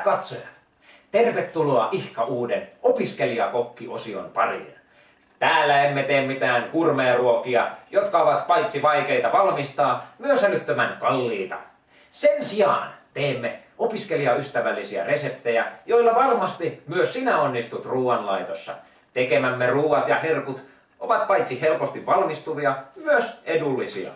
katsojat, tervetuloa ihka uuden opiskelijakokkiosion pariin. Täällä emme tee mitään gourmetruokia, jotka ovat paitsi vaikeita valmistaa, myös älyttömän kalliita. Sen sijaan teemme opiskelijaystävällisiä reseptejä, joilla varmasti myös sinä onnistut ruoanlaitossa. Tekemämme ruuat ja herkut ovat paitsi helposti valmistuvia, myös edullisia.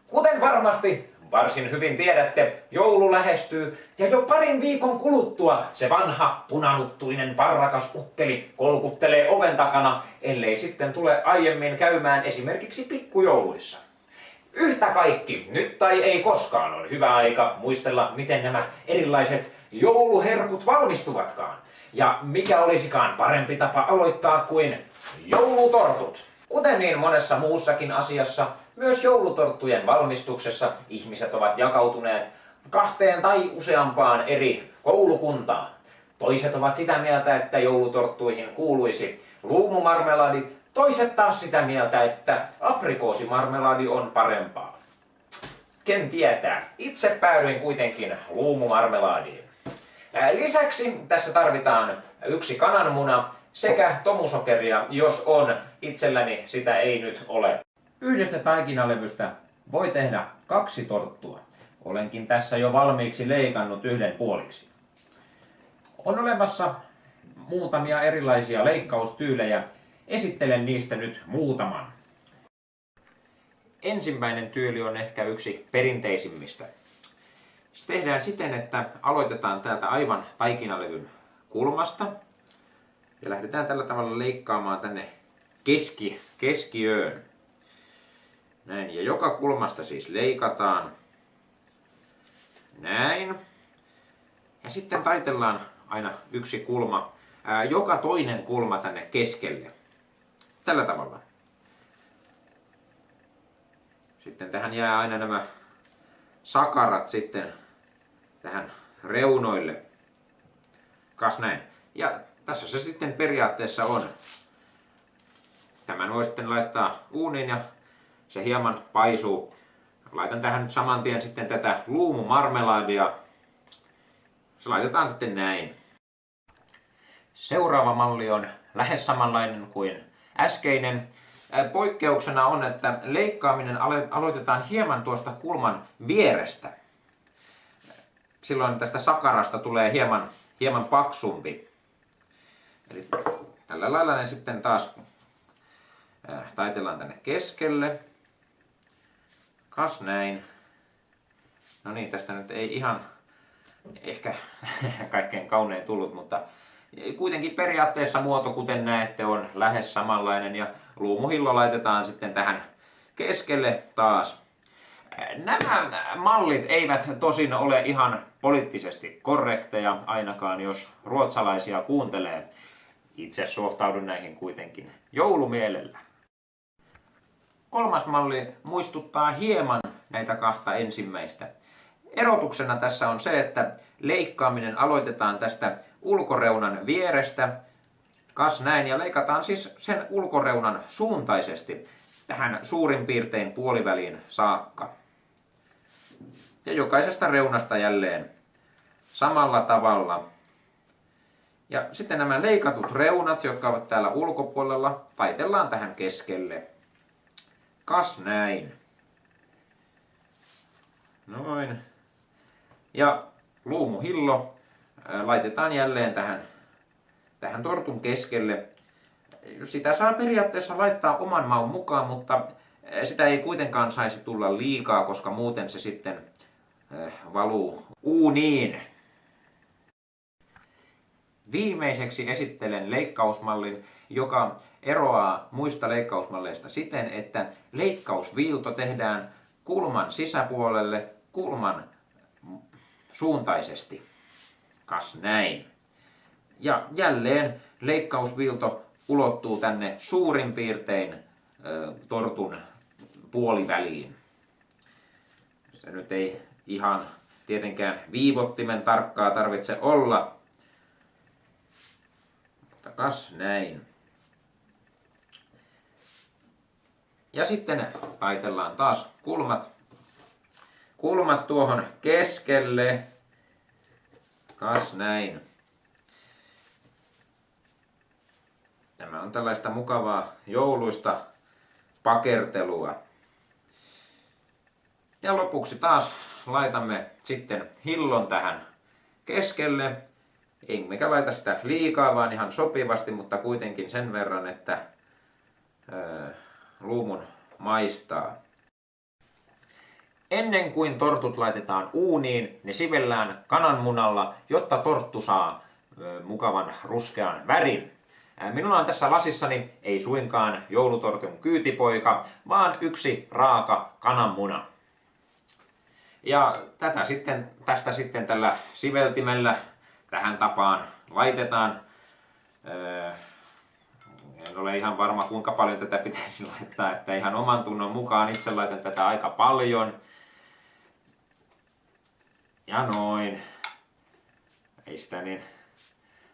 Kuten varmasti varsin hyvin tiedätte, joulu lähestyy ja jo parin viikon kuluttua se vanha punanuttuinen parrakas ukkeli kolkuttelee oven takana, ellei sitten tule aiemmin käymään esimerkiksi pikkujouluissa. Yhtä kaikki, nyt tai ei koskaan, on hyvä aika muistella, miten nämä erilaiset jouluherkut valmistuvatkaan. Ja mikä olisikaan parempi tapa aloittaa kuin joulutortut. Kuten niin monessa muussakin asiassa, myös joulutorttujen valmistuksessa ihmiset ovat jakautuneet kahteen tai useampaan eri koulukuntaan. Toiset ovat sitä mieltä, että joulutorttuihin kuuluisi luumumarmeladi, toiset taas sitä mieltä, että aprikoosimarmeladi on parempaa. Ken tietää, itse päädyin kuitenkin luumumarmeladiin. Lisäksi tässä tarvitaan 1 kananmuna sekä tomusokeria, jos on. Itselläni sitä ei nyt ole. Yhdestä taikinalevystä voi tehdä 2 torttua. Olenkin tässä jo valmiiksi leikannut yhden puoliksi. On olemassa muutamia erilaisia leikkaustyylejä. Esittelen niistä nyt muutaman. Ensimmäinen tyyli on ehkä yksi perinteisimmistä. Se tehdään siten, että aloitetaan täältä aivan taikinalevyn kulmasta ja lähdetään tällä tavalla leikkaamaan tänne keskiöön. Näin, ja joka kulmasta siis leikataan. Näin. Ja sitten taitellaan aina yksi kulma, joka toinen kulma tänne keskelle. Tällä tavalla. Sitten tähän jää aina nämä sakarat sitten tähän reunoille. Kas näin. Ja tässä se sitten periaatteessa on. Tämän voi sitten laittaa uuniin ja se hieman paisuu. Laitan tähän nyt saman tien sitten tätä luumumarmeladia. Se laitetaan sitten näin. Seuraava malli on lähes samanlainen kuin äskeinen. Poikkeuksena on, että leikkaaminen aloitetaan hieman tuosta kulman vierestä. Silloin tästä sakarasta tulee hieman paksumpi. Eli tällä lailla ne sitten taas taitellaan tänne keskelle. Kas näin. No niin, tästä nyt ei ihan ehkä kaikkein kaunein tullut, mutta kuitenkin periaatteessa muoto, kuten näette, on lähes samanlainen ja luumuhillo laitetaan sitten tähän keskelle taas. Nämä mallit eivät tosin ole ihan poliittisesti korrekteja, ainakaan jos ruotsalaisia kuuntelee. Itse suhtaudun näihin kuitenkin joulumielellä. Kolmas malli muistuttaa hieman näitä 2 ensimmäistä. Erotuksena tässä on se, että leikkaaminen aloitetaan tästä ulkoreunan vierestä. Kas näin, ja leikataan siis sen ulkoreunan suuntaisesti tähän suurin piirtein puoliväliin saakka. Ja jokaisesta reunasta jälleen samalla tavalla. Ja sitten nämä leikatut reunat, jotka ovat täällä ulkopuolella, taitellaan tähän keskelle. Kas näin. Noin. Ja luumuhillo laitetaan jälleen tähän tortun keskelle. Sitä saa periaatteessa laittaa oman maun mukaan, mutta sitä ei kuitenkaan saisi tulla liikaa, koska muuten se sitten valuu uuniin. Viimeiseksi esittelen leikkausmallin, joka eroaa muista leikkausmalleista siten, että leikkausviilto tehdään kulman sisäpuolelle kulman suuntaisesti. Kas näin. Ja jälleen leikkausviilto ulottuu tänne suurin piirtein tortun puoliväliin. Se nyt ei ihan tietenkään viivottimen tarkkaa tarvitse olla. Mutta kas näin. Ja sitten taitellaan taas kulmat tuohon keskelle. Kas näin. Tämä on tällaista mukavaa jouluista pakertelua. Ja lopuksi taas laitamme sitten hillon tähän keskelle. Emmekä laita sitä liikaa, vaan ihan sopivasti, mutta kuitenkin sen verran, että luumun maistaa. Ennen kuin tortut laitetaan uuniin, ne sivellään kananmunalla, jotta torttu saa mukavan ruskean värin. Minulla on tässä lasissani ei suinkaan joulutortun kyytipoika, vaan yksi raaka kananmuna. Ja tästä sitten tällä siveltimellä tähän tapaan laitetaan. En ole ihan varma kuinka paljon tätä pitäisi laittaa, että ihan oman tunnon mukaan itse laitan tätä aika paljon. Ja noin. Ei sitä niin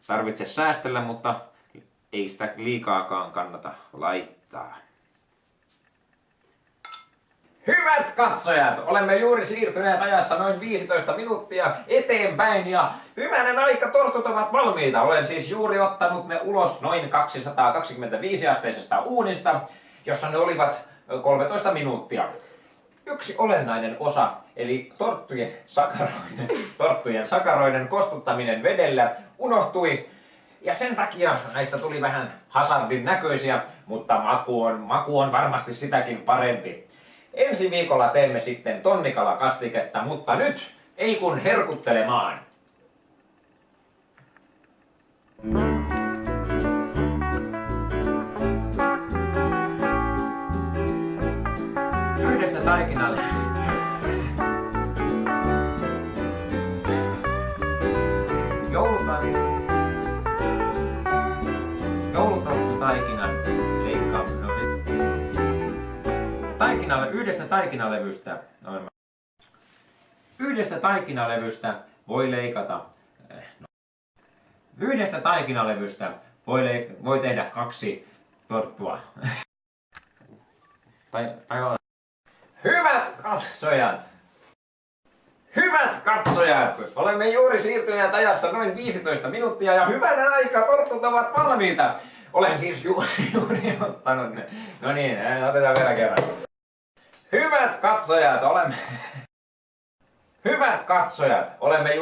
tarvitse säästellä, mutta ei sitä liikaakaan kannata laittaa. Hyvät katsojat, olemme juuri siirtyneet ajassa noin 15 minuuttia eteenpäin ja hyvänen aika, tortut ovat valmiita. Olen siis juuri ottanut ne ulos noin 225 asteisesta uunista, jossa ne olivat 13 minuuttia. Yksi olennainen osa, eli torttujen sakaroiden kostuttaminen vedellä unohtui. Ja sen takia näistä tuli vähän hazardin näköisiä, mutta maku on varmasti sitäkin parempi. Ensi viikolla teemme sitten tonnikalakastiketta, mutta nyt ei kun herkuttelemaan. Yhdestä taikinalle. Joulutorttutaikinan leikkaaminen. Yhdestä taikinalevystä voi leikata. Yhdestä taikinalevystä voi tehdä 2 torttua. Hyvät katsojat! Olemme juuri siirtyneet ajassa noin 15 minuuttia ja hyvänen aika, tortut ovat valmiita. Olen siis juuri ottanut ne. No niin, otetaan vielä kerran. Hyvät katsojat, olemme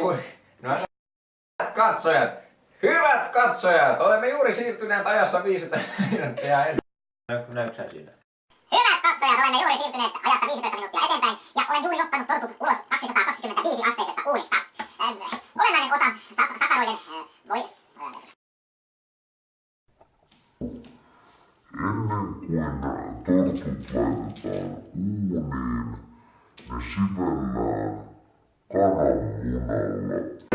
juuri siirtyneet ajassa 15 minuuttia eteenpäin. Näyksän siinä. Hyvät katsojat, olemme juuri siirtyneet ajassa 15 minuuttia eteenpäin ja olen juuri ottanut tortut ulos 225 asteisesta uunista. Olennainen osa sakaroiden voi... Ennen kuin tortut laitetaan uuniin, ne sivellään kananmunalla.